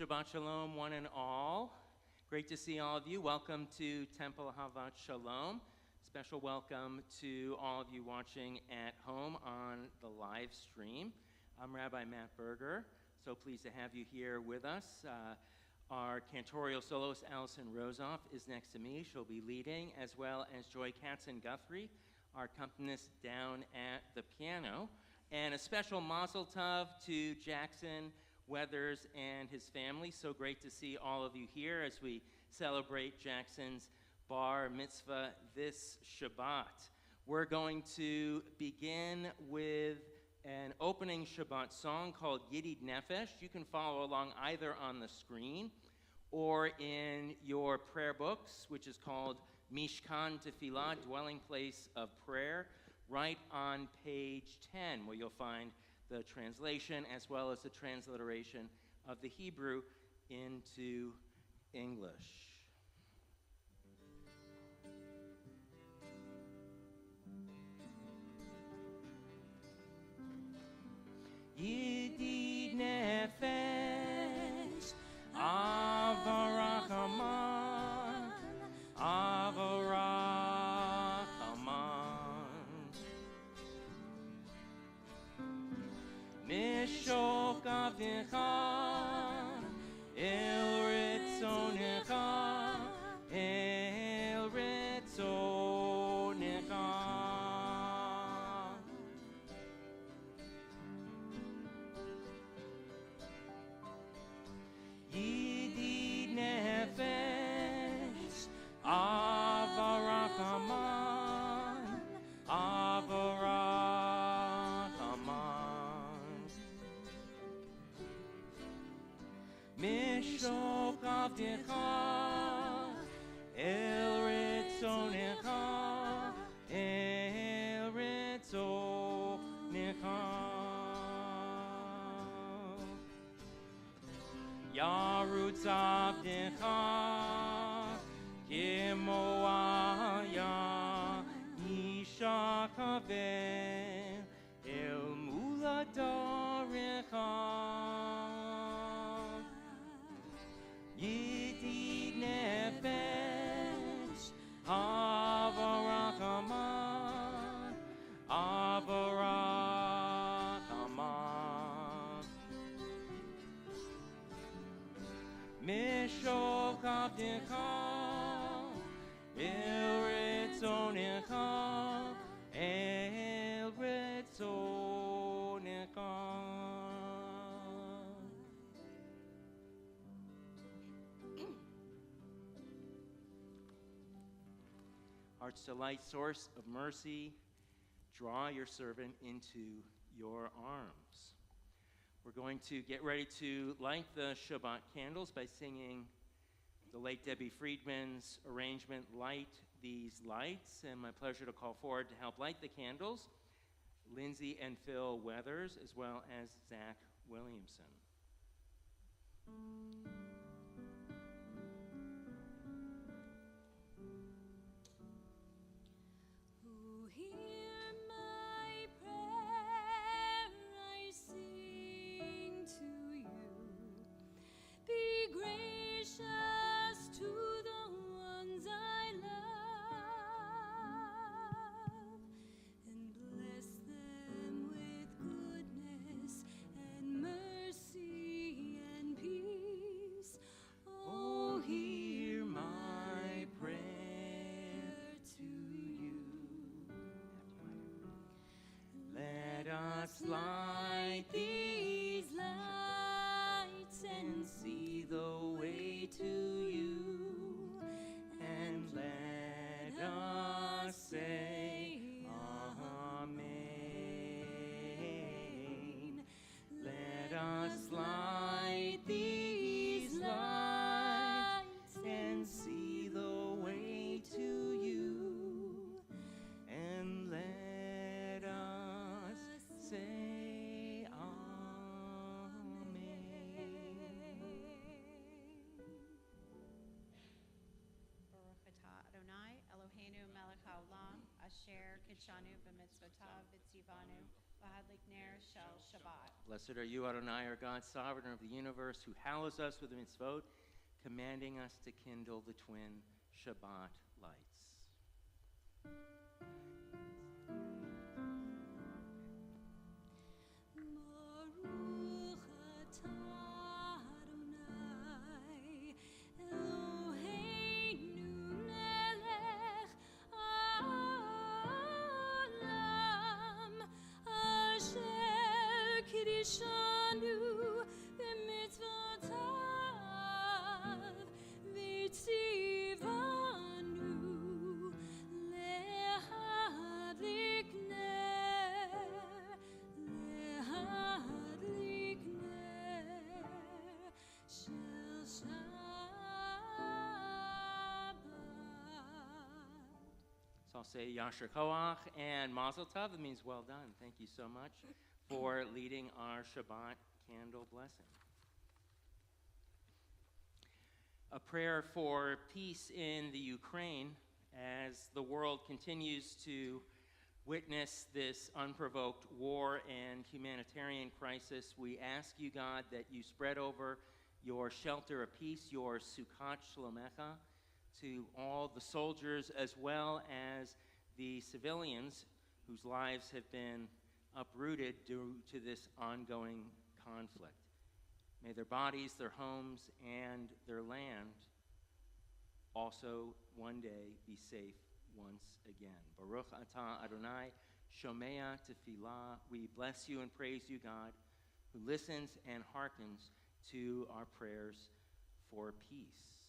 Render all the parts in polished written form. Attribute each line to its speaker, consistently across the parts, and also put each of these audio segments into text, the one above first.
Speaker 1: Shabbat Shalom, one and all. Great to see all of you. Welcome to Temple Havat Shalom. Special welcome to all of you watching at home on the live stream. I'm Rabbi Matt Berger. So pleased to have you here with us. Our cantorial soloist, Allison Rosoff, is next to me. She'll be leading, as well as Joy Katzen-Guthrie, our accompanist down at the piano. And a special mazel tov to Jackson Weathers and his family. So great to see all of you here as we celebrate Jackson's bar mitzvah this Shabbat. We're going to begin with an opening Shabbat song called Yidid Nefesh. You can follow along either on the screen or in your prayer books, which is called Mishkan Tefillah, Dwelling Place of Prayer, right on page 10, where you'll find the translation as well as the transliteration of the Hebrew into English. Yidid nefesh, avarachaman, avarachaman. Mishok avdecha, el ritzonecha, el ritzonecha. Yidid nefesh, avarachaman, avarachaman. Mishok avdecha, el ritzonecha, el ritzonecha. Yarutz avdecha, kimoaya, nishakavel, el muladarecha. Yidid nefesh, avarachaman, avarachaman. Mishok avdecha, el ritzonecha, el ritzonecha. Heart's delight, source of mercy, draw your servant into your arms. We're going to get ready to light the Shabbat candles by singing the late Debbie Friedman's arrangement, Light These Lights. And my pleasure to call forward to help light the candles, Lindsay and Phil Weathers, as well as Zach Williamson. Light these lights and see the way to you, and let us say Amen. Let us light these lights and see the way to you, and let us say Amen.
Speaker 2: Baruch atah Adonai, Eloheinu melech haolam, asher kidshanu b'mitzvotav v'tzivanu, v'had Likner Shel Shabbat.
Speaker 1: Blessed are you, Adonai, our God, sovereign of the universe, who hallows us with the mitzvot, commanding us to kindle the twin Shabbat lights. So I'll say Yasher Koach and Mazel Tov. It means well done. Thank you so much for leading our Shabbat candle blessing. A prayer for peace in the Ukraine as the world continues to witness this unprovoked war and humanitarian crisis. We ask you, God, that you spread over your shelter of peace, your Sukkot Shlomecha, to all the soldiers as well as the civilians whose lives have been uprooted due to this ongoing conflict. May their bodies, their homes, and their land also one day be safe once again. Baruch atah Adonai, shomea tefillah. We bless you and praise you, God, who listens and hearkens to our prayers for peace.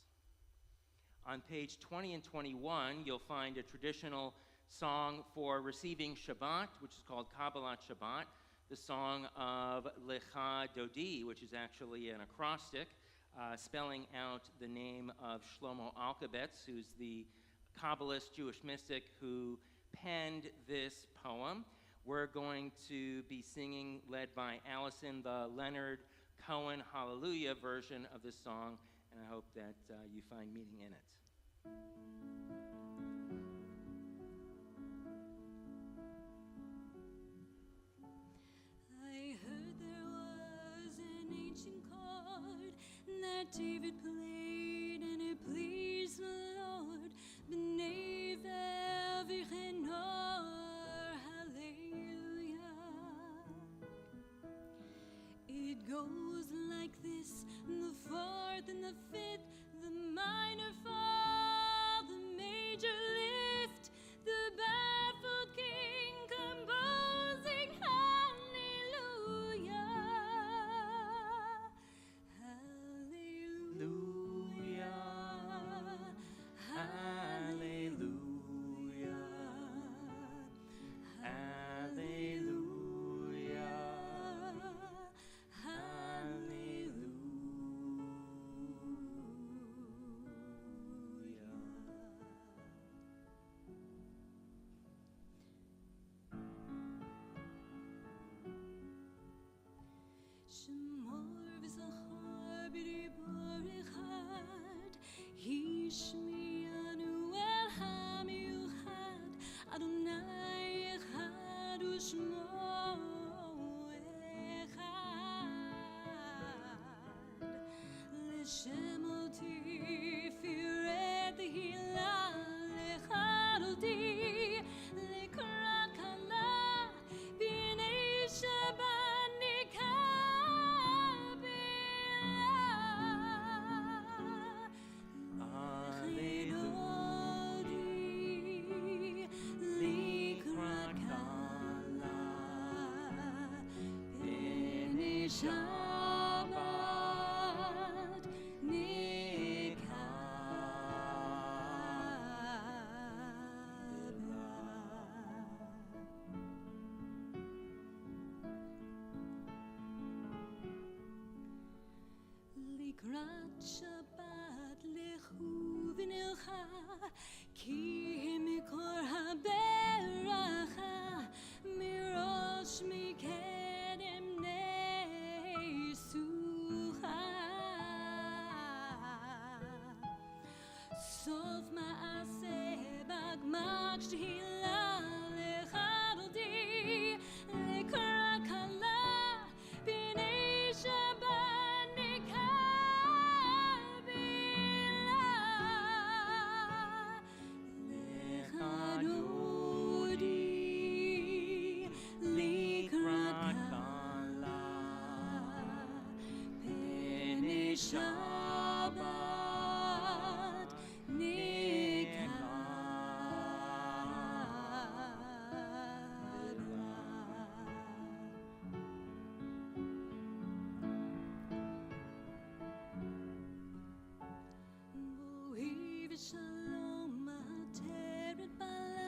Speaker 1: On page 20 and 21, you'll find a traditional song for receiving Shabbat, which is called Kabbalat Shabbat, the song of Lecha Dodi, which is actually an acrostic spelling out the name of Shlomo Alkabetz, who's the Kabbalist Jewish mystic who penned this poem. We're going to be singing, led by Allison, the Leonard Cohen Hallelujah version of this song, and I hope that you find meaning in it.
Speaker 3: I heard there was an ancient chord that David played, and it pleased the Lord. B'nei v'chenor, hallelujah. It goes like this: the fourth and the fifth, the minor fall, the major lift, the baffled king composing hallelujah, hallelujah, hallelujah, hallelujah, Shemor v'zachor b'dibur echad, Hishmianu el hamiuchad, Adonai echad u'shmo echad. L'shem oti firet hilal, l'echad oti l'krat kala, b'nei Shabbat. Shabbat nikabla. Likrat Shabbat lechu v'nilcha, ki mikor haberacha, mirosh mikedem nesucha. Sof ma'aseh bagmak shehila lechad odi, lekrat Shabbat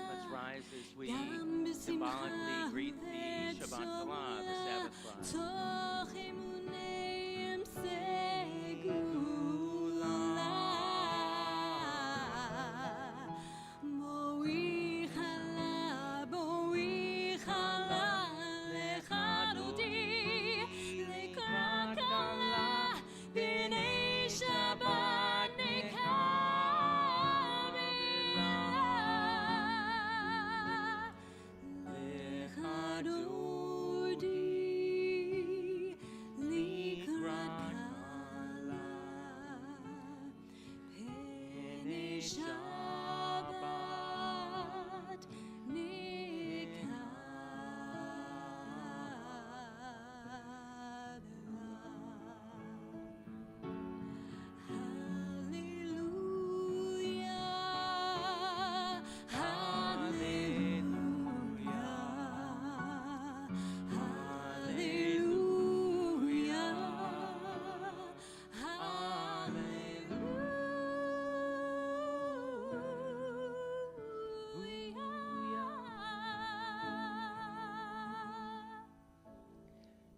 Speaker 1: Let's rise as we symbolically greet the Shabbat Kalah, the Sabbath bride.
Speaker 3: Shabbat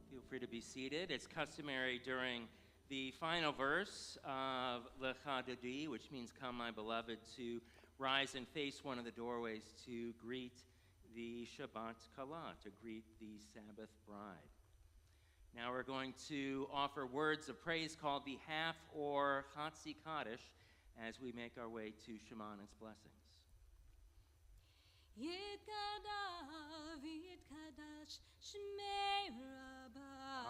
Speaker 1: Feel free to be seated. It's customary during the final verse of Lecha Dodi, which means "Come, my beloved," to rise and face one of the doorways to greet the Shabbat Kalah, to greet the Sabbath bride. Now we're going to offer words of praise called the half or Chatzi Kaddish as we make our way to Shema and its blessings.
Speaker 3: Yitkadav, Yitkadash, Shmei Rabbah.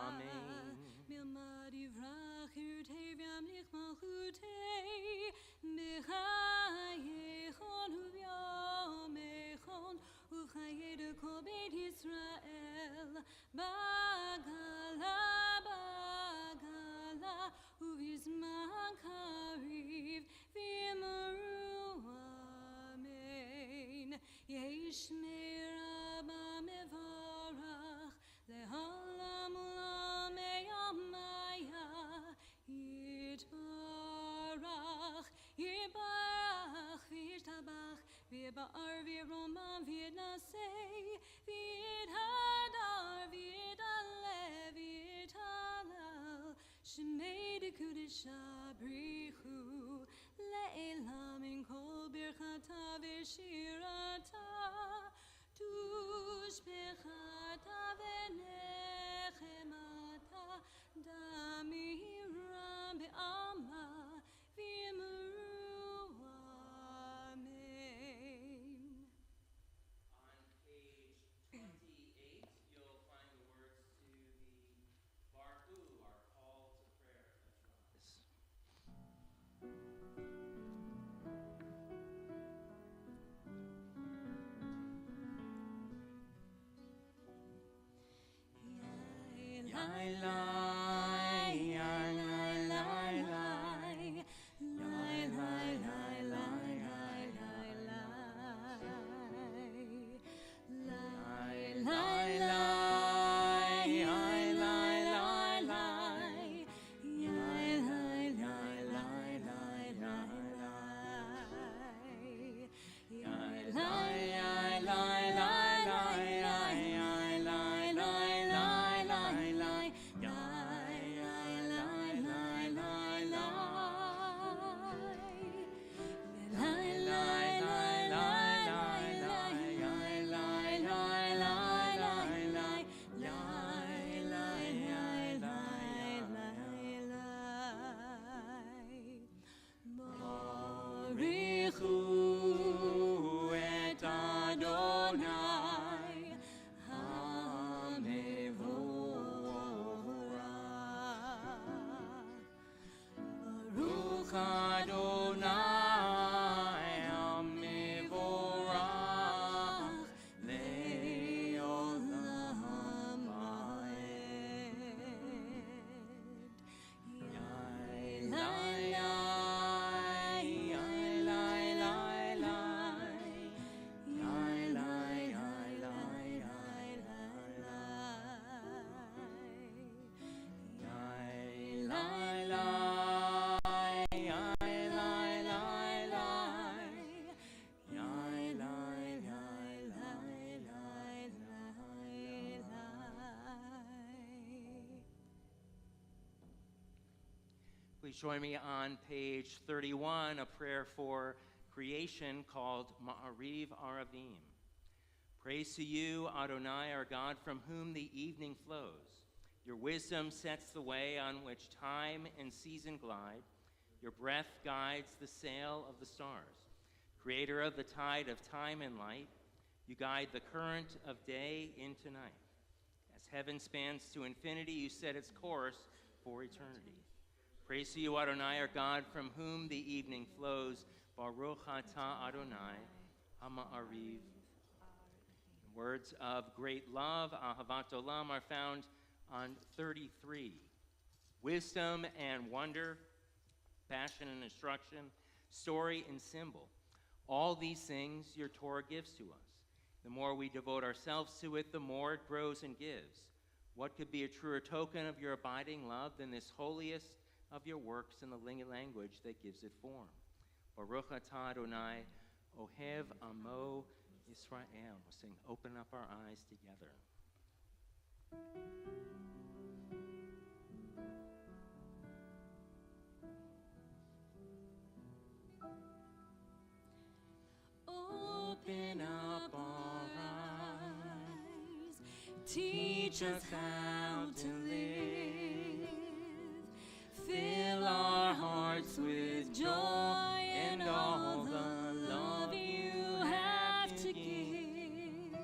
Speaker 1: Amen.
Speaker 3: Milmad Yivrach, Yirtei V'yamlich Malchutei, B'chayechon U'vyomechon, U'chayei Kol Beit Yisrael, B'gala, B'gala, U'vizman Kariv, V'yimaru Amen. Yeshmei Rabba Mevarach, Le'olam Ulam Me'yamaya, Yitbarach, Yitbarach, V'yishtabach, V'yiba'ar, V'yiromam, V'yidnasei, V'yidhadar, V'yidaleh, V'yidhalal, Shemei Dekudesha Brichu, Le'elam in Kol Birchata V'shirata, Tushbechata V'nechemata, Damira Be'ama, V'yimaru Amen.
Speaker 1: On page 28, you'll find the words to the Baruch, our call to prayer. Let's Please join me on page 31, a prayer for creation called Ma'ariv Aravim. Praise to you, Adonai, our God, from whom the evening flows. Your wisdom sets the way on which time and season glide. Your breath guides the sail of the stars. Creator of the tide of time and light, you guide the current of day into night. As heaven spans to infinity, you set its course for eternity. Praise to you, Adonai, our God, from whom the evening flows. Baruch atah Adonai, Ha'ma'ariv. Words of great love, Ahavat Olam, are found on 33. Wisdom and wonder, passion and instruction, story and symbol. All these things your Torah gives to us. The more we devote ourselves to it, the more it grows and gives. What could be a truer token of your abiding love than this holiest of your works in the language that gives it form? Baruch atah Adonai, Ohev Amo Israel. We'll sing Open Up Our Eyes together. Open up our eyes, teach us how to live, fill our hearts with joy and all the love you have to give.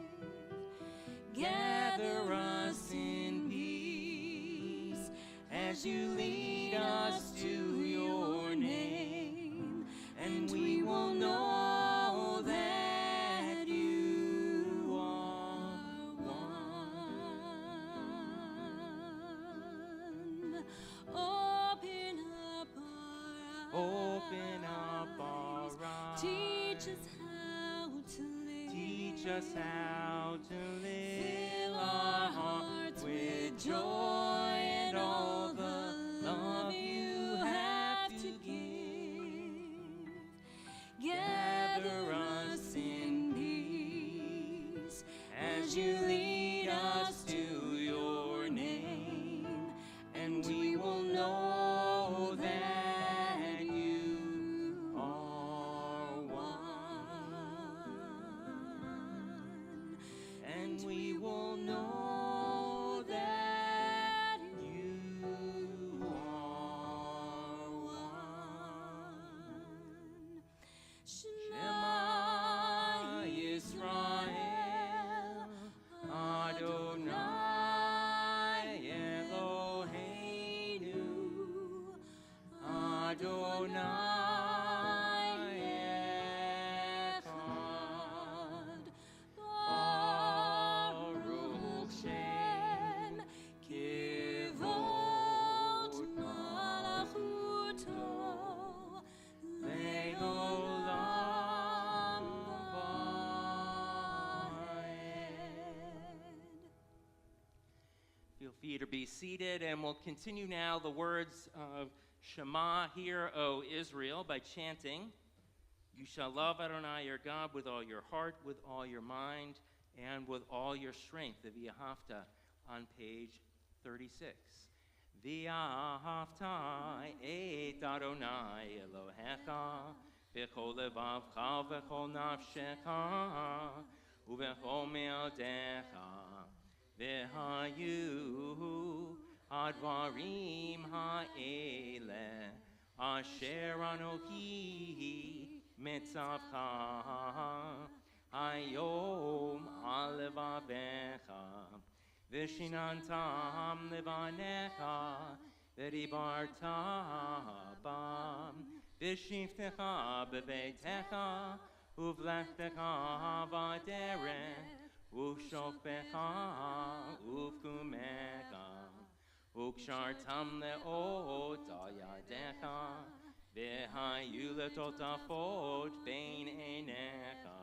Speaker 1: Gather us in peace as you lead us to your name, and we will know that you are one. Open up our eyes. Teach us how to live. Teach us how to live. Fill our hearts with joy and all the love you have to give. Gather us in peace as you lead us to your name, and we will know that you are one, and we will know that you are one. Shema Yisrael, Adonai Eloheinu, Adonai Echad, Baruch Shem Kivot Malachuto Le'olam Va'ed. Feel free to be seated, and we'll continue now the words of Shema, Hear, O Israel, by chanting, You shall love Adonai your God with all your heart, with all your mind, and with all your strength. The V'ahavta on page 36. V'ahavta et Adonai Elohecha b'chol levavcha v'chol nafshecha u'v'chol me'odecha v'hayu advarim ha'ele asher anochi mitzavcha hayom alevavecha v'shinantam levanecha v'dibarta bam v'shiftecha bebeitecha uvlechtecha v'derech uvshofecha uvkumecha ukshartam le'ot al yadecha v'hayu letotafot bein einecha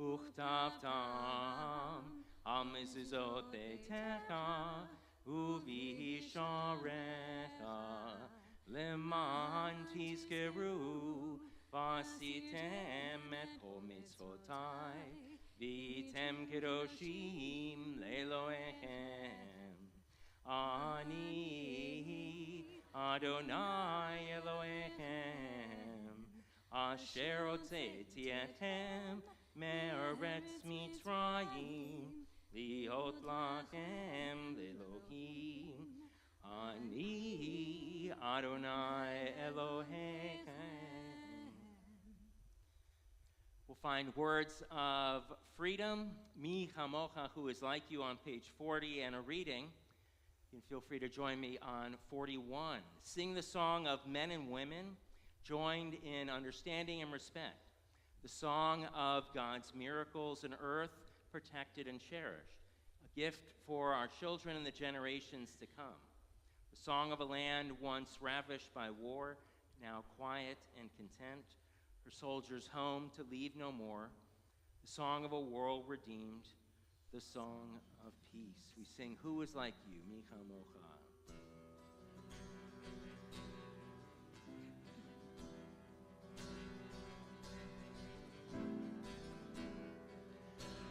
Speaker 1: uchtavtam al mezuzot beitecha uvisharecha leman tizkeru v'asitem et kol mitzvotai v'tem kedoshim le'Elohechem. Ani Adonai Asher Hotzeiti Etchem Me'eretz Mitzrayim Liot Lachem Lelohim Ani Adonai Elohechem. We'll find words of freedom, Mi Chamocha, who is like you, on page 40, and a reading. You can feel free to join me on 41. Sing the song of men and women, joined in understanding and respect. The song of God's miracles in earth, protected and cherished. A gift for our children and the generations to come. The song of a land once ravished by war, now quiet and content. Her soldiers home to leave no more. The song of a world redeemed. The song of peace. We sing, Who is like you, Mi Chamocha.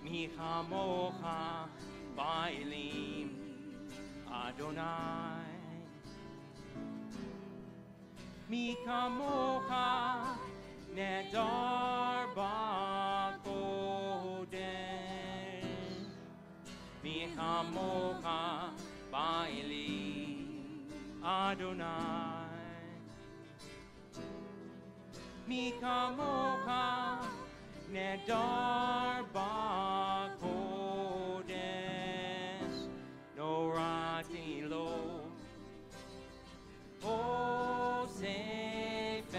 Speaker 1: Mi Chamocha Bailim Adonai. Mi Chamocha Nedar Bakodesh. Mi Chamocha Bailim Adonai. Mi Chamocha Nedar Bakodesh. No Rati Lo O Sefer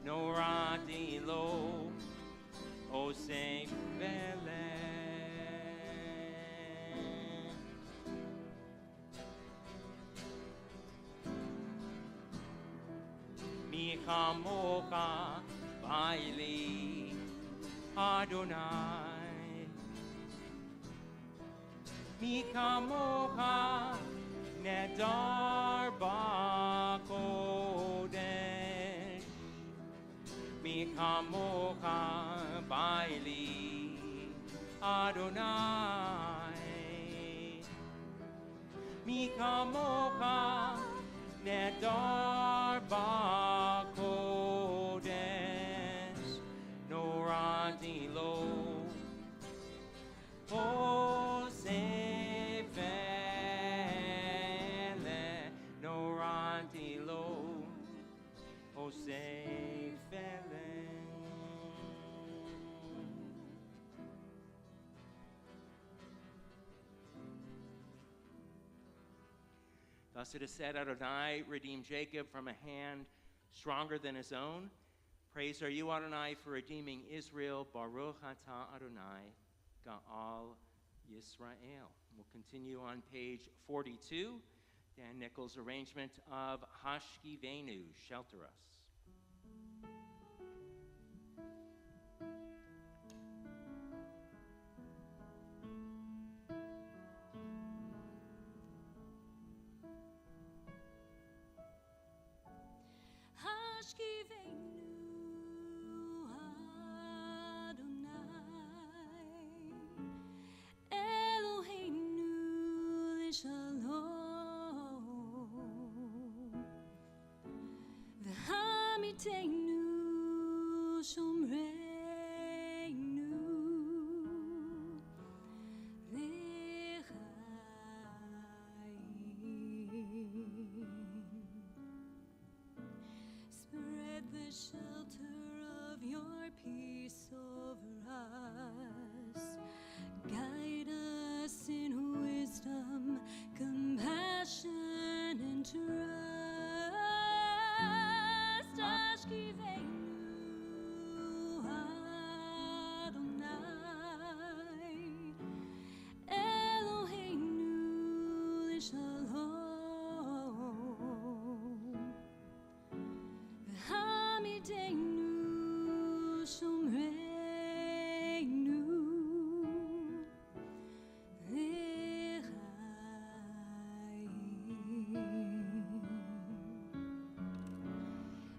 Speaker 1: No Rati Lo O Sefer Mi Chamocha Baili Adonai. Mi Chamocha Nedar Bakodesh. Mi Chamocha Baili Adonai. Mi Chamocha Nedar Bakodesh. No Rati Lo O Sefele. No Rati Lo O Sefele. Thus it is said, Adonai redeemed Jacob from a hand stronger than his own. Praise are you, Adonai, for redeeming Israel. Baruch atah Adonai, Ga'al Yisrael. We'll continue on page 42. Dan Nichols' arrangement of Hashkivenu, Shelter Us.
Speaker 3: Hashkivenu Adonai Eloheinu l'shalom V'hamitenu shomreinu Spread the shelter of your peace over us. Guide us in wisdom, compassion, and trust. Ashkivenu Adonai Eloheinu l'shalom V'hamidenu shomreinu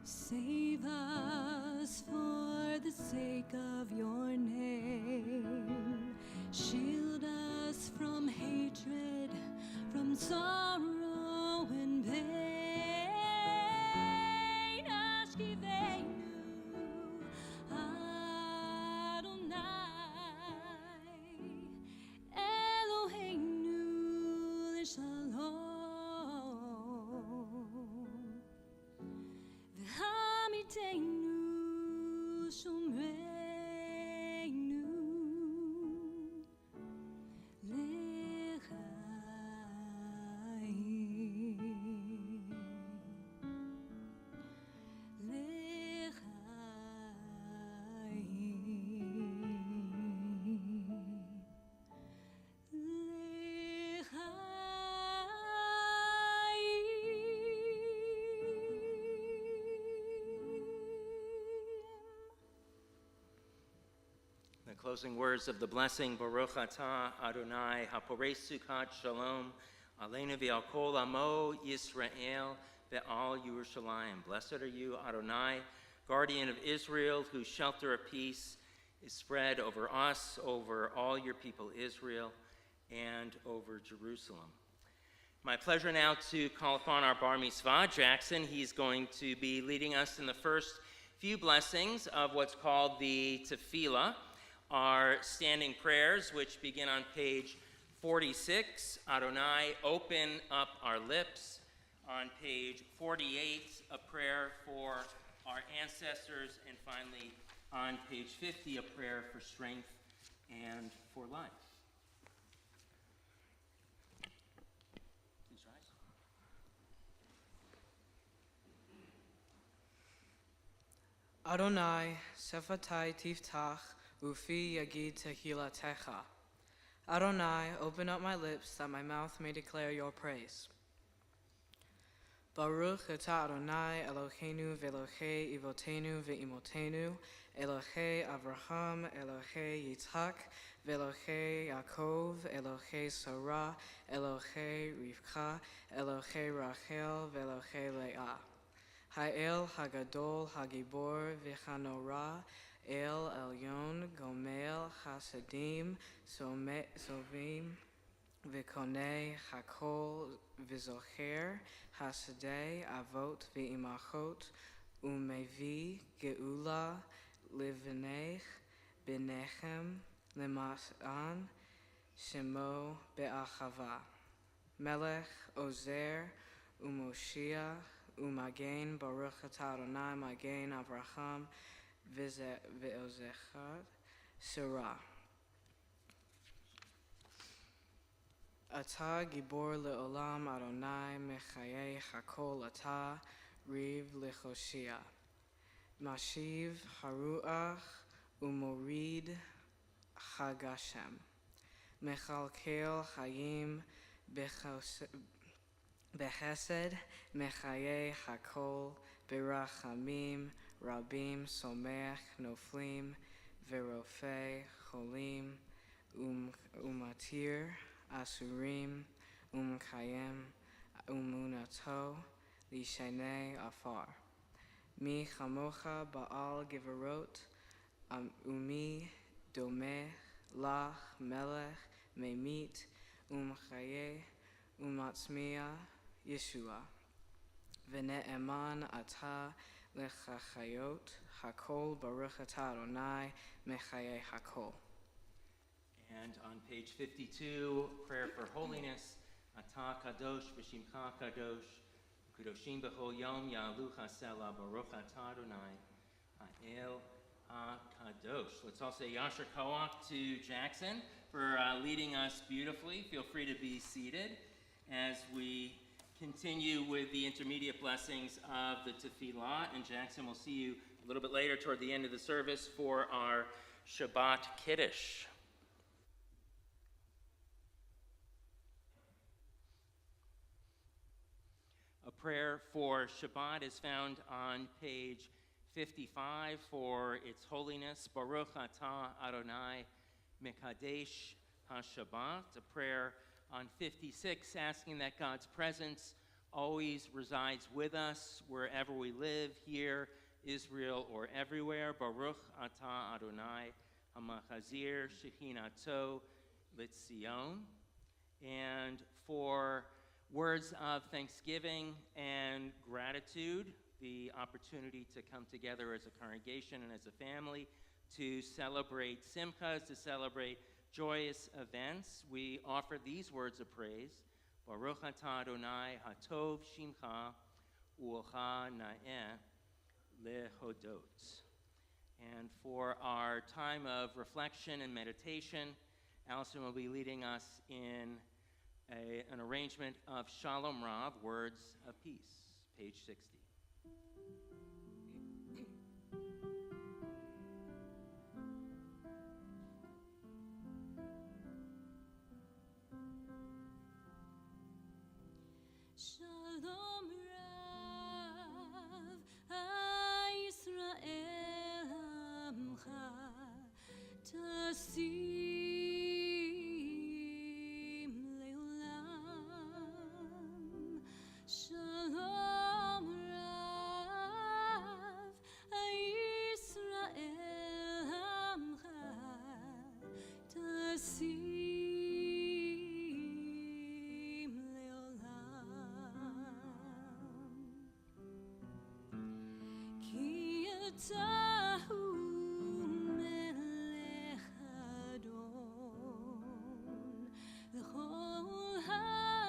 Speaker 3: Save us for the sake of your name. Shield us from hatred, from sorrow and pain.
Speaker 1: Closing words of the blessing, Baruch atah Adonai, haporei sukkot shalom, aleinu v'al kol amo Yisrael ve'al Yerushalayim. Blessed are you, Adonai, guardian of Israel, whose shelter of peace is spread over us, over all your people Israel, and over Jerusalem. My pleasure now to call upon our bar mitzvah, Jackson. He's going to be leading us in the first few blessings of what's called the tefillah, our standing prayers, which begin on page 46. Adonai, open up our lips. On page 48, a prayer for our ancestors. And finally, on page 50, a prayer for strength and for life. Please rise.
Speaker 4: Adonai, sefatai tiftach, ufi yagid tehilatecha. Adonai, open up my lips that my mouth may declare your praise. Baruch atah Adonai, Eloheinu ve'Elohei ivotenu ve'imotenu, Elohei Avraham, Elohei Yitzhak, ve'Elohei Yaakov, Elohei Sarah, Elohei Rivka, Elohei Rachel, ve'Elohei Leah. Ha'el Hagadol Hagibor v'Chanorah, El Elyon Gomel Chasadim Sovim v'Konei Hakol v'Zocher Hasadei Avot v'Imachot Umevi Geula Livnech B'Nechem Lemasan Shemo Be'achava Melech Ozer Umoshiach Umagen Baruch atah Adonai Magen Avraham Ve'ozechad Surah. Atah Gibor Le'olam Adonai Mechayei Hakol Atah Riv Lechoshia Mashiv Haruach Umorid Chagashem Mechalkel Chayim Bechesed Mechayei Hakol Berachamim Rabim Somech Noflim Verofei Cholim Umatir Asurim Kayem Umunato Lishanei Afar Mi Chamocha Baal Giverot Umi Domeh Lach Melech Memit Chaye Umatzmiya Yeshua V'ne'eman Atah Lechachayot Hakol Baruch atah Adonai Mechayei Hakol.
Speaker 1: And on page 52, prayer for holiness. Atah Kadosh B'Shimcha Kadosh Kadoshim B'Chol Yom Ya'alu Chasela Baruch atah Adonai Ha'el HaKadosh. Let's all say Yasher Koach to Jackson for leading us beautifully. Feel free to be seated as we continue with the intermediate blessings of the tefillah. And Jackson, we'll see you a little bit later toward the end of the service for our Shabbat Kiddush. A prayer for Shabbat is found on page 55 for its holiness. Baruch atah Adonai Mekadesh HaShabbat. A prayer on 56 asking that God's presence always resides with us wherever we live, here, Israel, or everywhere. Baruch atah Adonai HaMachazir Shechinato L'Tzion. And for words of thanksgiving and gratitude, the opportunity to come together as a congregation and as a family to celebrate simchas, to celebrate joyous events, we offer these words of praise. Baruch atah Adonai hatov shimcha u'ocha na'eh lehodot. And for our time of reflection and meditation, Allison will be leading us in an arrangement of Shalom Rav, Words of Peace, page 60.
Speaker 3: Shalom Rav, HaYisrael Amcha, Tahu melech adon l'chol hashalom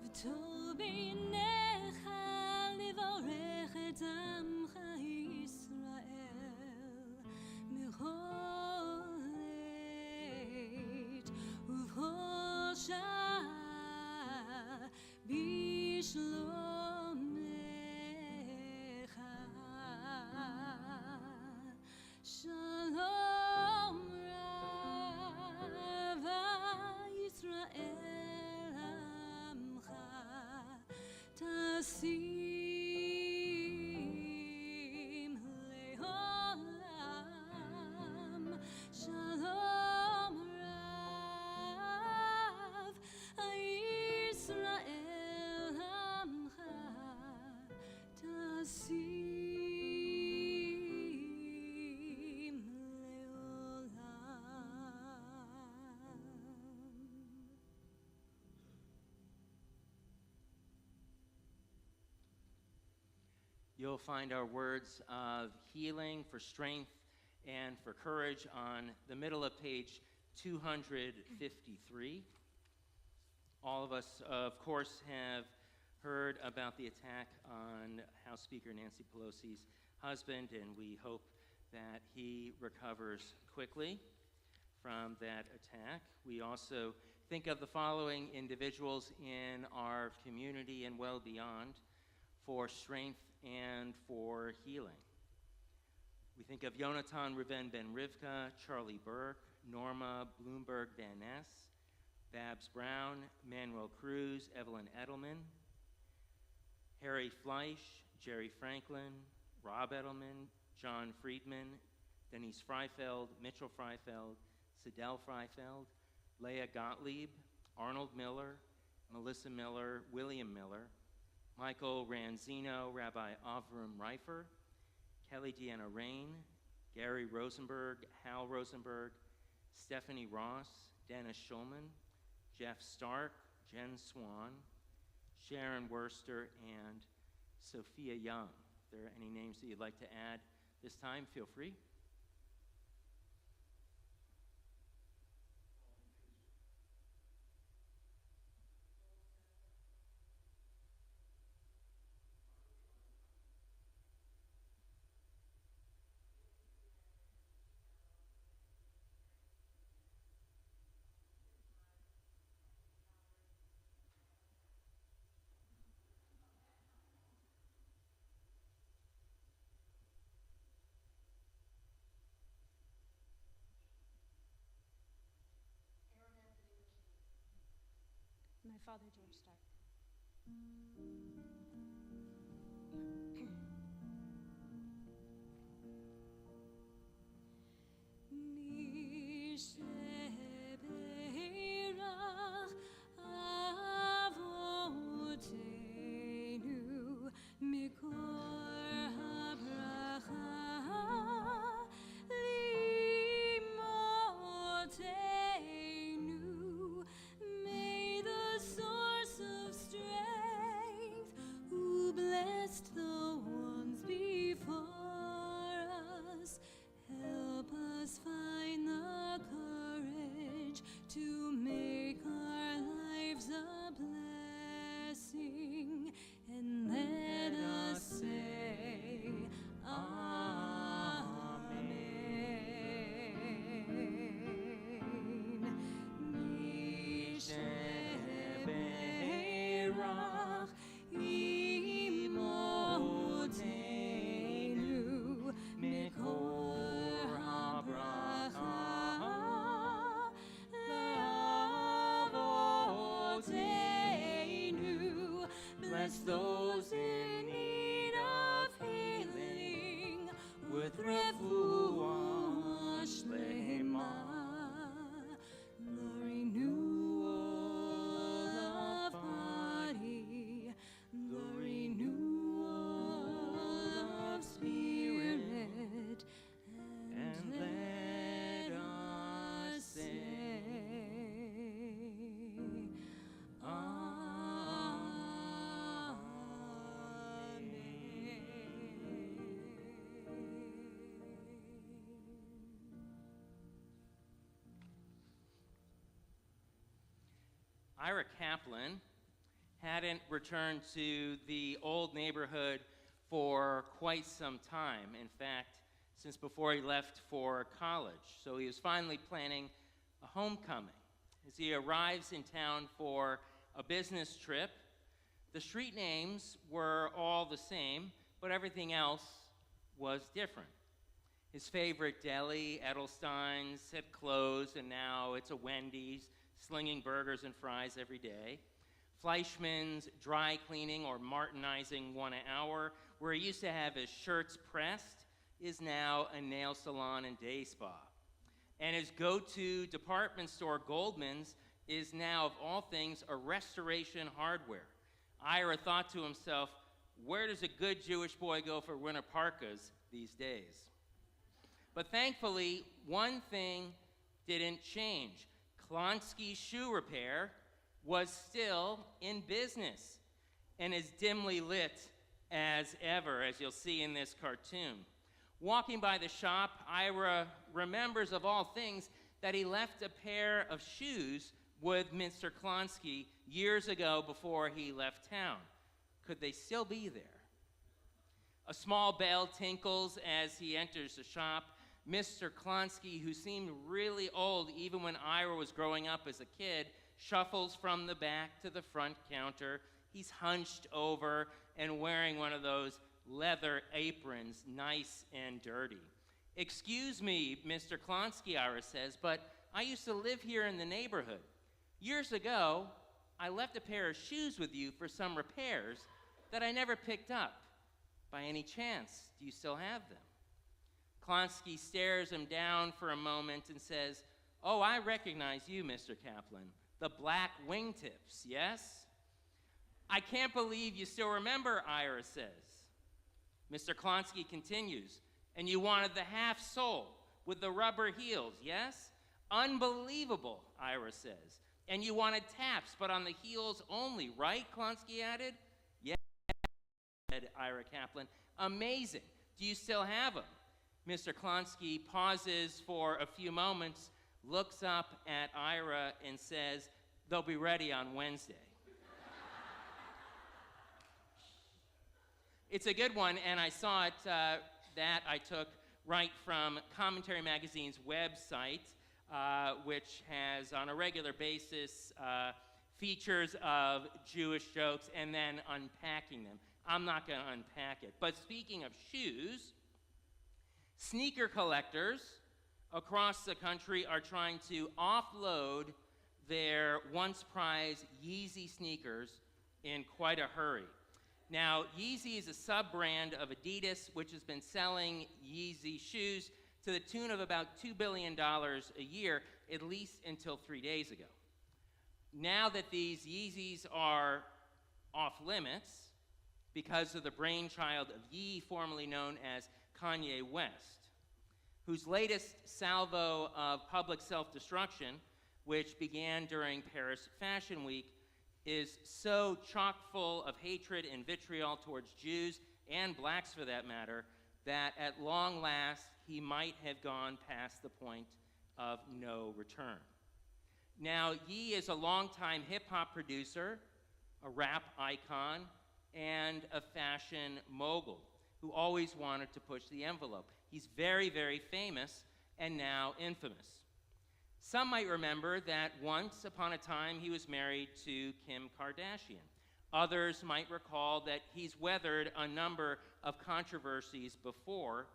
Speaker 3: v'tov beinecha livorech et amcha Yisrael mechol eit uv'chol shah Bishlomecha Shalom Rava Yisrael Amcha Tasim Leolam Shalom Rav Yisrael Tasim Leolam.
Speaker 1: You'll find our words of healing, for strength, and for courage on the middle of page 253. All of us, of course, have heard about the attack on House Speaker Nancy Pelosi's husband, and we hope that he recovers quickly from that attack. We also think of the following individuals in our community and well beyond for strength and for healing. We think of Yonatan Reuven Ben Rivka, Charlie Burke, Norma Bloomberg Van Ness, Babs Brown, Manuel Cruz, Evelyn Edelman, Harry Fleisch, Jerry Franklin, Rob Edelman, John Friedman, Denise Freifeld, Mitchell Freifeld, Sidel Freifeld, Leah Gottlieb, Arnold Miller, Melissa Miller, William Miller, Michael Ranzino, Rabbi Avram Reifer, Kelly Deanna Rain, Gary Rosenberg, Hal Rosenberg, Stephanie Ross, Dennis Schulman, Jeff Stark, Jen Swan, Sharon Worster, and Sophia Young. If there are any names that you'd like to add this time, feel free.
Speaker 2: My father, George Stark.
Speaker 3: Misheberach avotenu mikor habracha limotenu. May the source of strength
Speaker 1: Ira Kaplan hadn't returned to the old neighborhood for quite some time. In fact, since before he left for college. So he was finally planning a homecoming. As he arrives in town for a business trip, the street names were all the same, but everything else was different. His favorite deli, Edelstein's, had closed, and now it's a Wendy's, slinging burgers and fries every day. Fleischmann's dry cleaning or Martinizing 1 hour, where he used to have his shirts pressed, is now a nail salon and day spa. And his go-to department store, Goldman's, is now, of all things, a restoration hardware. Ira thought to himself, where does a good Jewish boy go for winter parkas these days? But thankfully, one thing didn't change. Klonsky's Shoe Repair was still in business and as dimly lit as ever, as you'll see in this cartoon. Walking by the shop, Ira remembers, of all things, that he left a pair of shoes with Mr. Klonsky years ago before he left town. Could they still be there? A small bell tinkles as he enters the shop. Mr. Klonsky, who seemed really old even when Ira was growing up as a kid, shuffles from the back to the front counter. He's hunched over and wearing one of those leather aprons, nice and dirty. Excuse me, Mr. Klonsky, Ira says, but I used to live here in the neighborhood. Years ago, I left a pair of shoes with you for some repairs that I never picked up. By any chance, do you still have them? Klonsky stares him down for a moment and says, oh, I recognize you, Mr. Kaplan. The black wingtips, yes? I can't believe you still remember, Ira says. Mr. Klonsky continues, and you wanted the half sole with the rubber heels, yes? Unbelievable, Ira says. And you wanted taps, but on the heels only, right? Klonsky added. Yes, said Ira Kaplan. Amazing. Do you still have them? Mr. Klonsky pauses for a few moments, looks up at Ira, and says, they'll be ready on Wednesday. It's a good one, and I saw it, that I took right from Commentary Magazine's website, which has, on a regular basis, features of Jewish jokes and then unpacking them. I'm not going to unpack it. But speaking of shoes, sneaker collectors across the country are trying to offload their once prized Yeezy sneakers in quite a hurry. Now, Yeezy is a sub-brand of Adidas, which has been selling Yeezy shoes to the tune of about $2 billion a year, at least until 3 days ago. Now that these Yeezys are off limits because of the brainchild of Ye, formerly known as Kanye West, whose latest salvo of public self-destruction, which began during Paris Fashion Week, is so chock full of hatred and vitriol towards Jews and blacks for that matter, that at long last he might have gone past the point of no return. Now, Ye is a longtime hip-hop producer, a rap icon, and a fashion mogul who always wanted to push the envelope. He's very, very famous and now infamous. Some might remember that once upon a time he was married to Kim Kardashian. Others might recall that he's weathered a number of controversies before.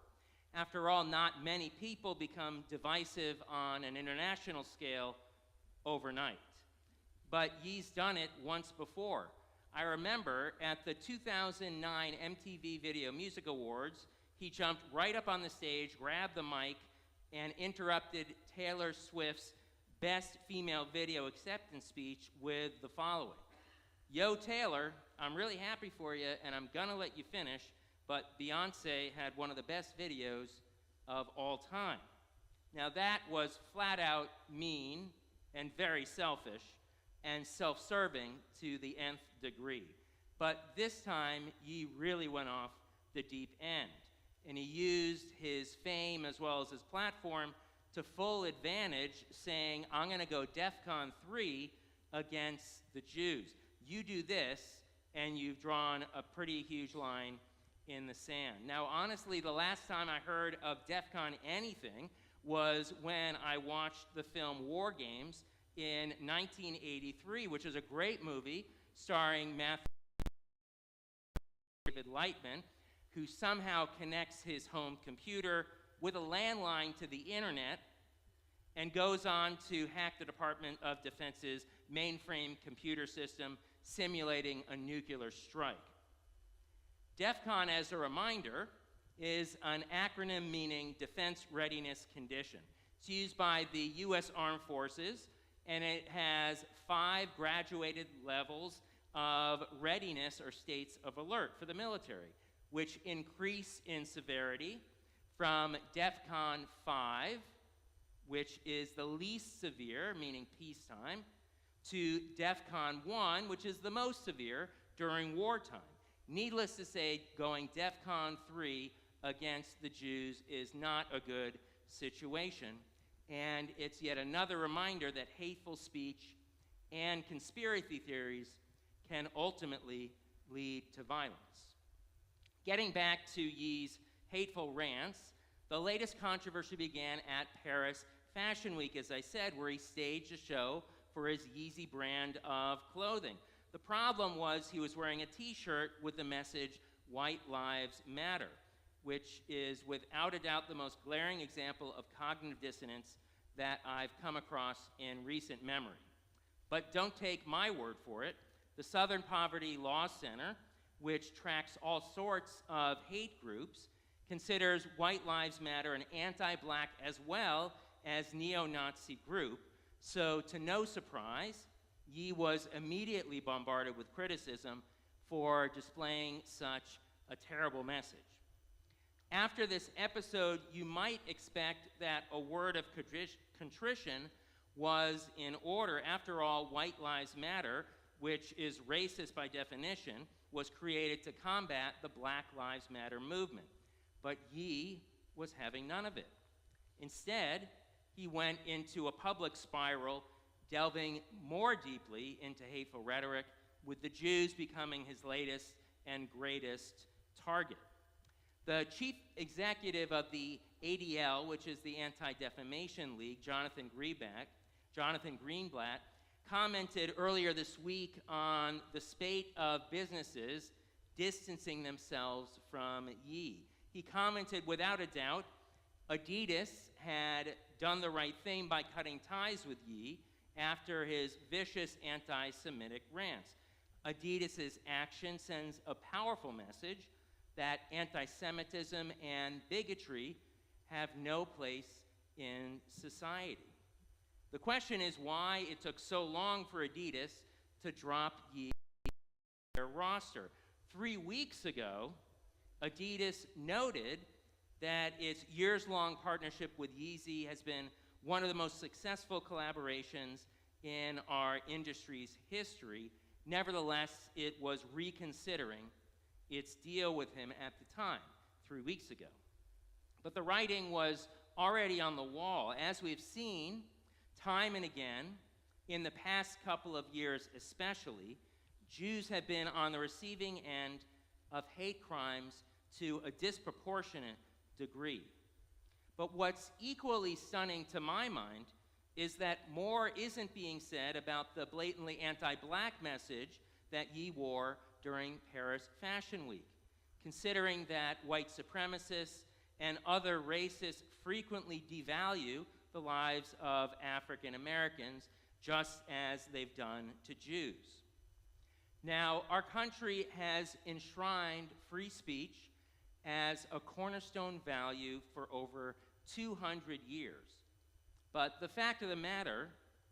Speaker 1: After all, not many people become divisive on an international scale overnight. But Ye's done it once before. I remember at the 2009 MTV Video Music Awards, he jumped right up on the stage, grabbed the mic, and interrupted Taylor Swift's Best Female Video Acceptance speech with the following. Yo, Taylor, I'm really happy for you, and I'm gonna let you finish, but Beyonce had one of the best videos of all time. Now that was flat out mean and very selfish and self-serving to the nth degree. But this time, Ye really went off the deep end, and he used his fame as well as his platform to full advantage, saying, I'm gonna go DEFCON 3 against the Jews. You do this, and you've drawn a pretty huge line in the sand. Now, honestly, the last time I heard of DEF CON anything was when I watched the film War Games in 1983, which is a great movie starring David Lightman, who somehow connects his home computer with a landline to the internet and goes on to hack the Department of Defense's mainframe computer system, simulating a nuclear strike. DEF CON, as a reminder, is an acronym meaning Defense Readiness Condition. It's used by the U.S. Armed Forces, and it has 5 graduated levels of readiness or states of alert for the military, which increase in severity from DEF CON 5, which is the least severe, meaning peacetime, to DEF CON 1, which is the most severe during wartime. Needless to say, going DEF CON 3 against the Jews is not a good situation, and it's yet another reminder that hateful speech and conspiracy theories can ultimately lead to violence. Getting back to Yee's hateful rants, the latest controversy began at Paris Fashion Week, as I said, where he staged a show for his Yeezy brand of clothing. The problem was he was wearing a t-shirt with the message, "White Lives Matter," which is without a doubt the most glaring example of cognitive dissonance that I've come across in recent memory. But don't take my word for it. The Southern Poverty Law Center, which tracks all sorts of hate groups, considers White Lives Matter an anti-black as well as neo-Nazi group. So, to no surprise, Yee was immediately bombarded with criticism for displaying such a terrible message. After this episode, you might expect that a word of contrition was in order. After all, White Lives Matter, which is racist by definition, was created to combat the Black Lives Matter movement. But Yee was having none of it. Instead, he went into a public spiral, delving more deeply into hateful rhetoric, with the Jews becoming his latest and greatest target. The chief executive of the ADL, which is the Anti-Defamation League, Jonathan Greenblatt, commented earlier this week on the spate of businesses distancing themselves from Yee. He commented, without a doubt, Adidas had done the right thing by cutting ties with Yee after his vicious anti-Semitic rants. Adidas's action sends a powerful message that anti-Semitism and bigotry have no place in society. The question is why it took so long for Adidas to drop Yee from their roster. 3 weeks ago, Adidas noted that its years-long partnership with Yeezy has been one of the most successful collaborations in our industry's history. Nevertheless, it was reconsidering its deal with him at the time, 3 weeks ago. But the writing was already on the wall. As we've seen time and again, in the past couple of years especially, Jews have been on the receiving end of hate crimes to a disproportionate degree. But what's equally stunning to my mind is that more isn't being said about the blatantly anti-black message that Yee wore during Paris Fashion Week, considering that white supremacists and other racists frequently devalue the lives of African Americans, just as they've done to Jews. Now, our country has enshrined free speech as a cornerstone value for over 200 years. But the fact of the matter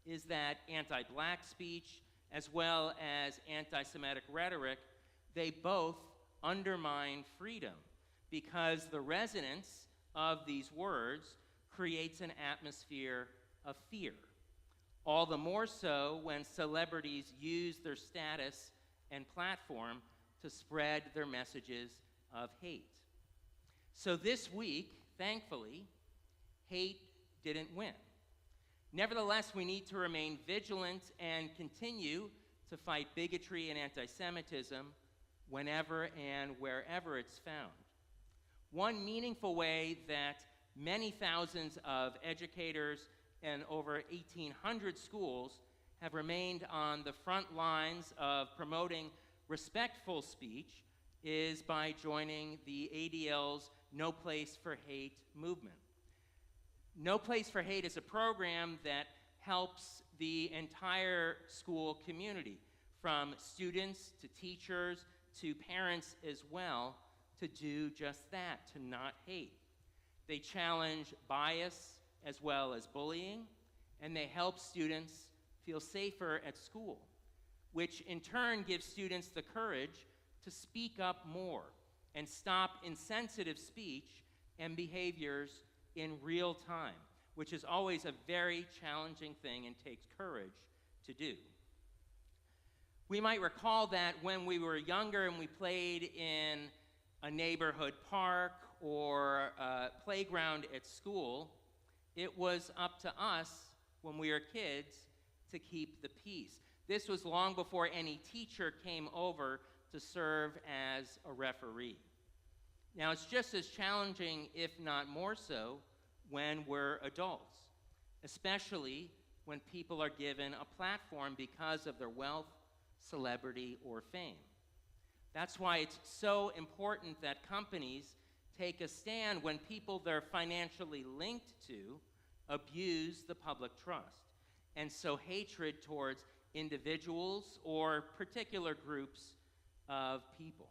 Speaker 1: is that anti-black speech, as well as anti-Semitic rhetoric, they both undermine freedom because the resonance of these words creates an atmosphere of fear. All the more so when celebrities use their status and platform to spread their messages of hate. So this week, thankfully, hate didn't win. Nevertheless, we need to remain vigilant and continue to fight bigotry and anti-Semitism whenever and wherever it's found. One meaningful way that many thousands of educators and over 1,800 schools have remained on the front lines of promoting respectful speech is by joining the ADL's No Place for Hate movement. No Place for Hate is a program that helps the entire school community, from students to teachers to parents as well, to do just that, to not hate. They challenge bias as well as bullying, and they help students feel safer at school, which in turn gives students the courage to speak up more and stop insensitive speech and behaviors in real time, which is always a very challenging thing and takes courage to do. We might recall that when we were younger and we played in a neighborhood park or a playground at school, it was up to us when we were kids to keep the peace. This was long before any teacher came over to serve as a referee. Now, it's just as challenging, if not more so, when we're adults, especially when people are given a platform because of their wealth, celebrity, or fame. That's why it's so important that companies take a stand when people they're financially linked to abuse the public trust and sow hatred towards individuals or particular groups of people.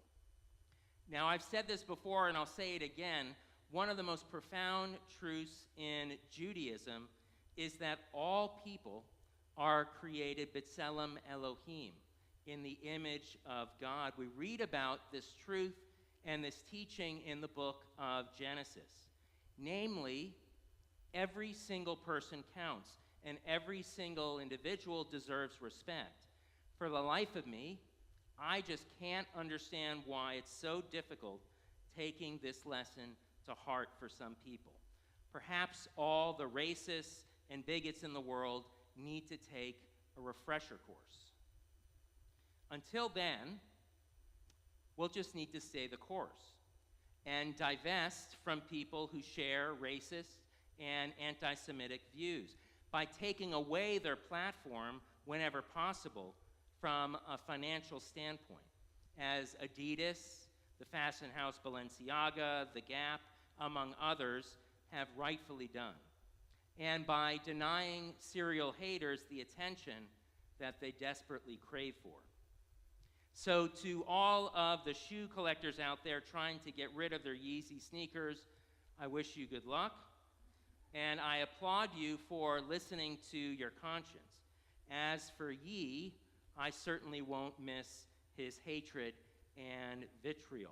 Speaker 1: Now, I've said this before and I'll say it again. One of the most profound truths in Judaism is that all people are created b'tselem Elohim, in the image of God. We read about this truth and this teaching in the book of Genesis. Namely, every single person counts, and every single individual deserves respect. For the life of me, I just can't understand why it's so difficult taking this lesson to heart for some people. Perhaps all the racists and bigots in the world need to take a refresher course. Until then, we'll just need to stay the course and divest from people who share racist and anti-Semitic views by taking away their platform whenever possible from a financial standpoint, as Adidas, the fashion house Balenciaga, The Gap, among others, have rightfully done, and by denying serial haters the attention that they desperately crave for. So to all of the shoe collectors out there trying to get rid of their Yeezy sneakers, I wish you good luck, and I applaud you for listening to your conscience. As for Yee, I certainly won't miss his hatred and vitriol.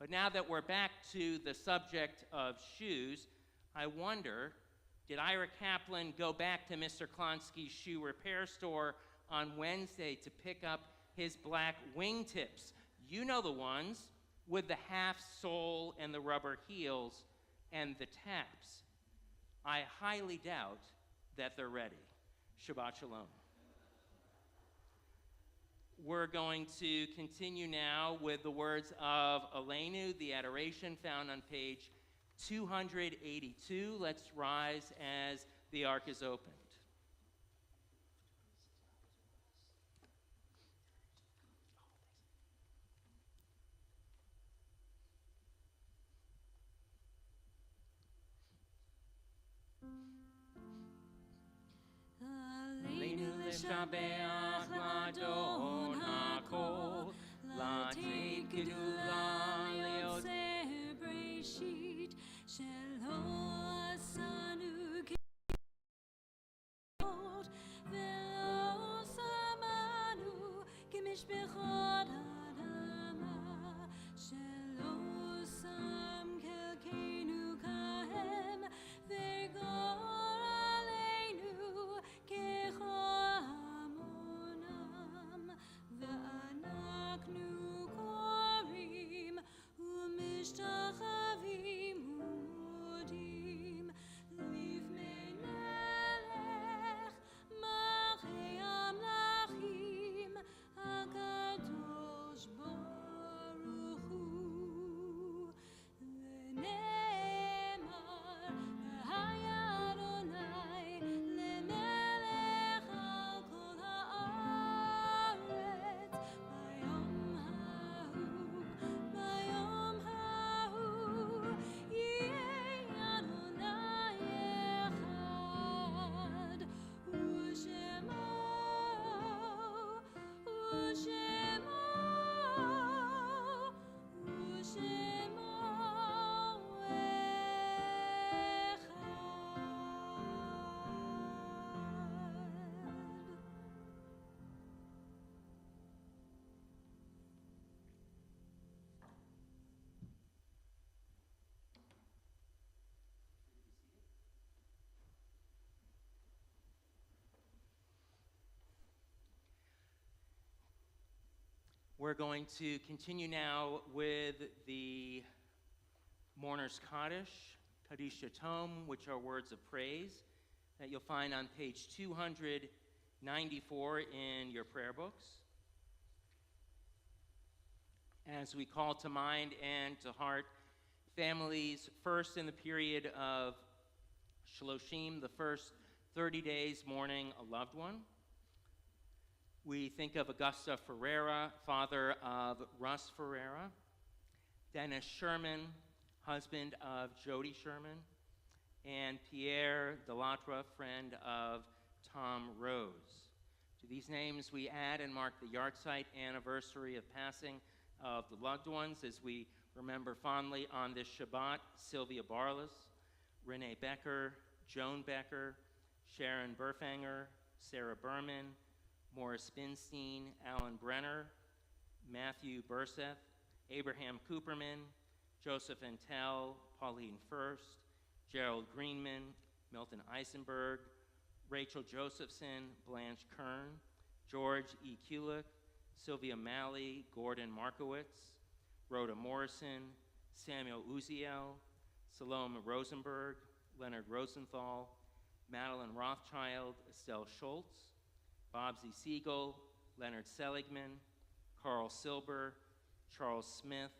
Speaker 1: But now that we're back to the subject of shoes, I wonder, did Ira Kaplan go back to Mr. Klonsky's shoe repair store on Wednesday to pick up his black wingtips? You know the ones with the half sole and the rubber heels and the taps. I highly doubt that they're ready. Shabbat shalom. We're going to continue now with the words of Aleinu, the adoration found on page 282. Let's rise as the ark is opened.
Speaker 3: Aleinu l'shabeach l'adon hakol, l'teit gedula le'ozer breshit, shelo asanu k'mishpechot, ve'lo samanu k'mishpechot ha'adama, shelo sam kelkeinu kahem, ve'gol משתחווים ומודים
Speaker 1: We're going to continue now with the Mourner's Kaddish Tome, which are words of praise that you'll find on page 294 in your prayer books. As we call to mind and to heart families first in the period of Shloshim, the first 30 days mourning a loved one. We think of Augusta Ferreira, father of Russ Ferreira, Dennis Sherman, husband of Jody Sherman, and Pierre Delatra, friend of Tom Rose. To these names we add and mark the yahrzeit anniversary of passing of the loved ones as we remember fondly on this Shabbat Sylvia Barlas, Renee Becker, Joan Becker, Sharon Burfanger, Sarah Berman, Morris Spinstein, Alan Brenner, Matthew Burseth, Abraham Cooperman, Joseph Entell, Pauline First, Gerald Greenman, Milton Eisenberg, Rachel Josephson, Blanche Kern, George E. Kulick, Sylvia Malley, Gordon Markowitz, Rhoda Morrison, Samuel Uziel, Salome Rosenberg, Leonard Rosenthal, Madeline Rothschild, Estelle Schultz, Bobsy Siegel, Leonard Seligman, Carl Silber, Charles Smith,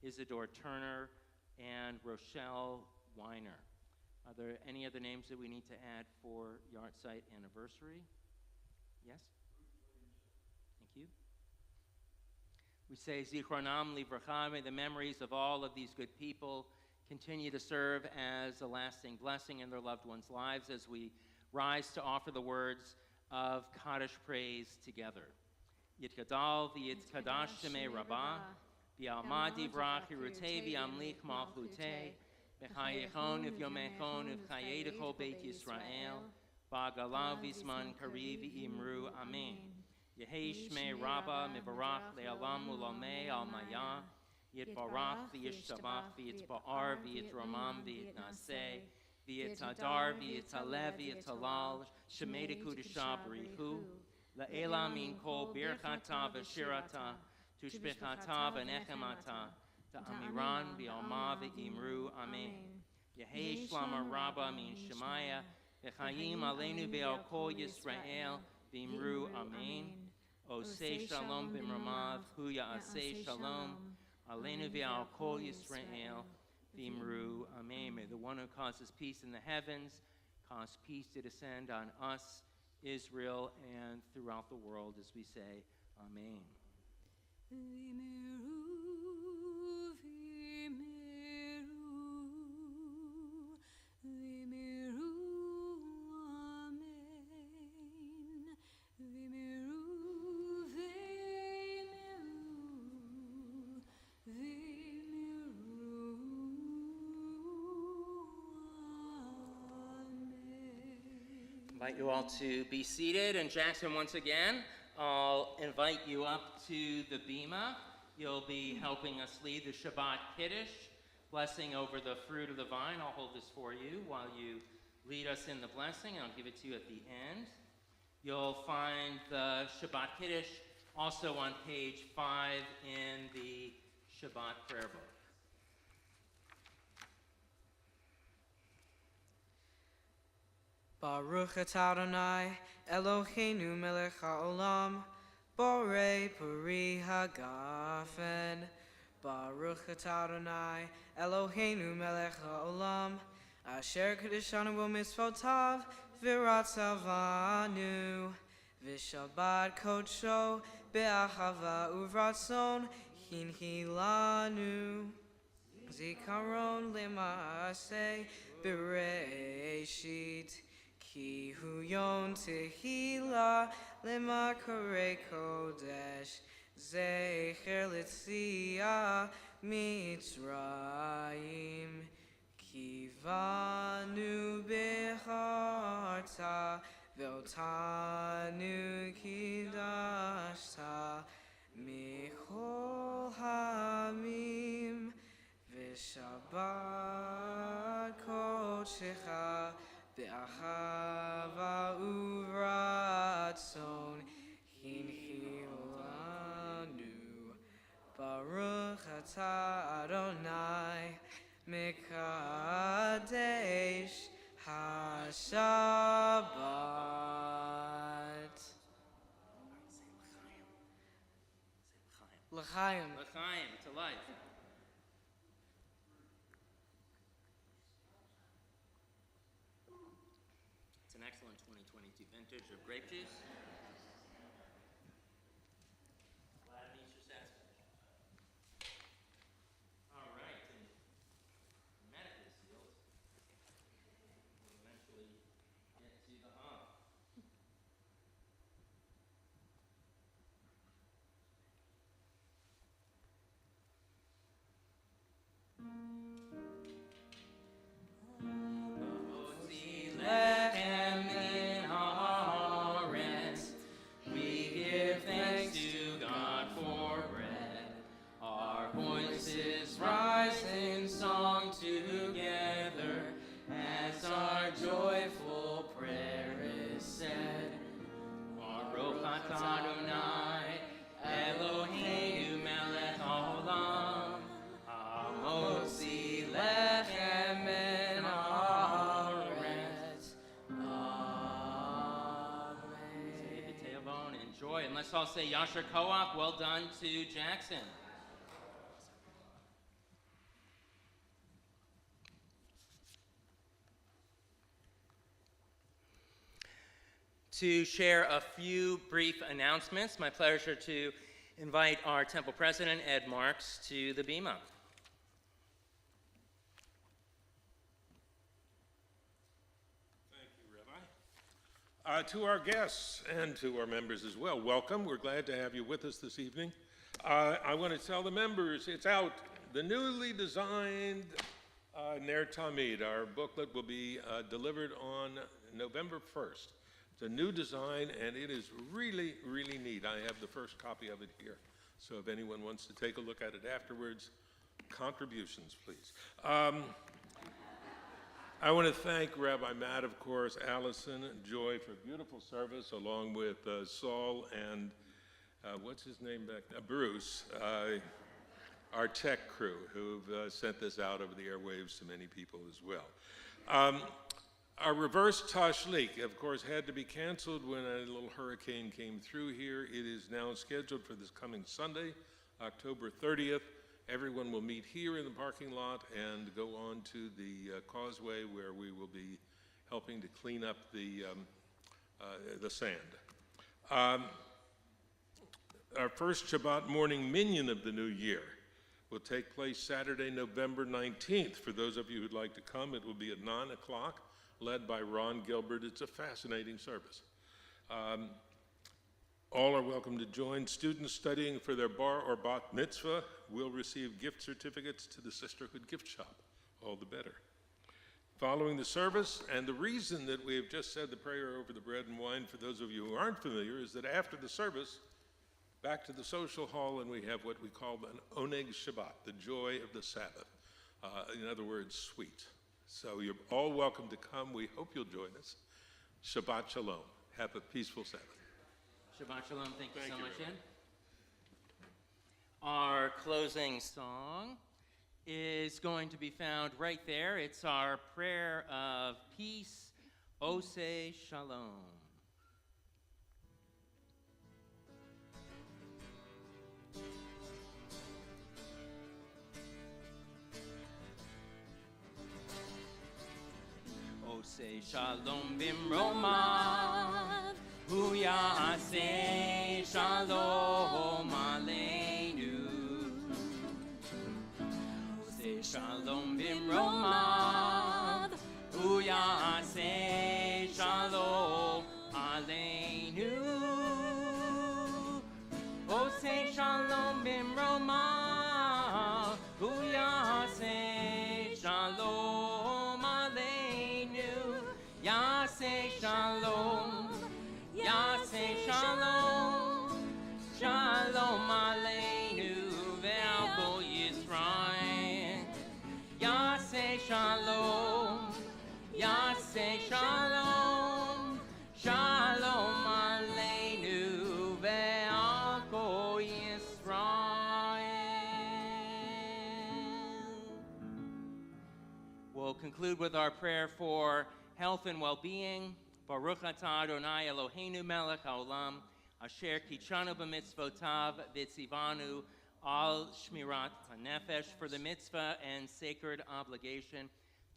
Speaker 1: Isidore Turner, and Rochelle Weiner. Are there any other names that we need to add for yahrzeit anniversary? Yes? Thank you. We say Zichronam Livracha, may the memories of all of these good people continue to serve as a lasting blessing in their loved ones' lives as we rise to offer the words of Kaddish praise together. Yitkadal v'yitkadash shemei rabbah, v'yalmad divrach hirutei v'yamlich malchutei, v'chayechon v'yomechon v'chayedecho beit Yisrael, v'agalav v'zman kariv v'imru amen. Yehei shmei rabbah mivarach le'alam u'lamei al-maya, yitbarach v'yishtabach v'yitba'ar v'yitromam v'yitnaseh, v'yitadar v'yitaleh v'yitalal shemei dekudesha b'rihu, la'ela min kol birchata v'shirata tushbechata v'nechemata ta'amiran v'alma v'imru amen. Yehei shlama rabba min shemaya v'chayim aleinu v'al kol Yisrael v'imru amen. Osei shalom b'mramav hu ya'asei shalom aleinu v'al kol Yisrael v'imru amen. May the one who causes peace in the heavens cause peace to descend on us, Israel, and throughout the world as we say, amen. I invite you all to be seated, and Jackson, once again, I'll invite you up to the bima. You'll be helping us lead the Shabbat Kiddush, blessing over the fruit of the vine. I'll hold this for you while you lead us in the blessing. I'll give it to you at the end. You'll find the Shabbat Kiddush also on page 5 in the Shabbat prayer book.
Speaker 4: Baruch atah Adonai, Eloheinu melech haolam, borei peri hagafen. Baruch atah Adonai, Eloheinu melech haolam, asher kadeshanu b'mitzvotav v'ratzavanu, v'shabbat kodsho be'achava uvratzon hinhilanu. Zikaron lema'aseh bereshit, Ki hu yon tehila lema kore kodesh, zecher litzia mitzrayim. Ki vanu beharta ve'otanu kidashta michol hamim, v'shabbat kodshecha be'achava uvratzon hinhilanu. Baruch atah Adonai Mikadesh HaShabbat. L'chaim.
Speaker 1: L'chaim, to life. It's an excellent 2022 vintage of grape juice. Glad it meets your satisfaction. All right, and medically sealed, we'll eventually get to the hub. Lechem in haaretz, we give thanks to God for bread. Our voices rise in song together as our joyful prayer is said. Baruch atah Adonai, Eloheinu melech haolam, hamotzi lechem min haaretz. Amen. Say the tailbone, enjoy, and let's all say Yasher Koach, well done to Jackson. To share a few brief announcements, my pleasure to invite our temple president, Ed Marks, to the bima.
Speaker 5: Thank you, Rabbi. To our guests and to our members as well, welcome. We're glad to have you with us this evening. I want to tell the members it's out. The newly designed Ner Tamid, our booklet, will be delivered on November 1st. It's a new design, and it is really, really neat. I have the first copy of it here. So if anyone wants to take a look at it afterwards, contributions, please. I want to thank Rabbi Matt, of course, Allison, Joy for beautiful service, along with Saul and, what's his name back there? Bruce, our tech crew, who've sent this out over the airwaves to many people as well. Our reverse tashlik, of course, had to be canceled when a little hurricane came through here. It is now scheduled for this coming Sunday, October 30th. Everyone will meet here in the parking lot and go on to the causeway where we will be helping to clean up the sand. Our first Shabbat morning minyan of the new year will take place Saturday, November 19th. For those of you who'd like to come, it will be at 9 o'clock. Led by Ron Gilbert. It's a fascinating service. All are welcome to join. Students studying for their bar or bat mitzvah will receive gift certificates to the Sisterhood gift shop. All the better. Following the service, and the reason that we have just said the prayer over the bread and wine, for those of you who aren't familiar, is that after the service, back to the social hall, and we have what we call an Oneg Shabbat, the joy of the Sabbath. In other words, sweet. So you're all welcome to come. We hope you'll join us. Shabbat Shalom. Have a peaceful Sabbath.
Speaker 1: Shabbat Shalom. Thank you so much, Ed. Our closing song is going to be found right there. It's our prayer of peace, Ose Shalom. Ose Shalom bimromav, hu ya'aseh shalom aleinu. Ose Shalom bimromav, hu ya'aseh shalom aleinu. Ose Shalom bimromav, hu ya'aseh shalom aleinu. Yaseh shalom, Yaseh shalom, shalom aleinu ve'al kol Yisrael. Yaseh shalom, Yaseh shalom, shalom aleinu ve'al kol Yisrael. conclude with our prayer for health and well-being. Baruch atah Adonai Eloheinu melech haolam, asher kichanu b'mitzvotav v'tzivanu al shmirat hanefesh, for the mitzvah and sacred obligation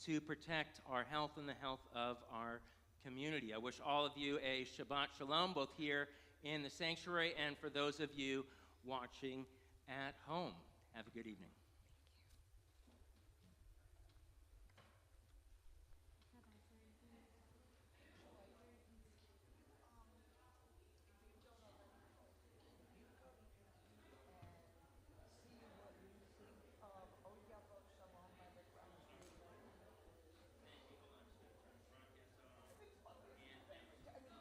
Speaker 1: to protect our health and the health of our community. I wish all of you a Shabbat Shalom, both here in the sanctuary and for those of you watching at home. Have a good evening.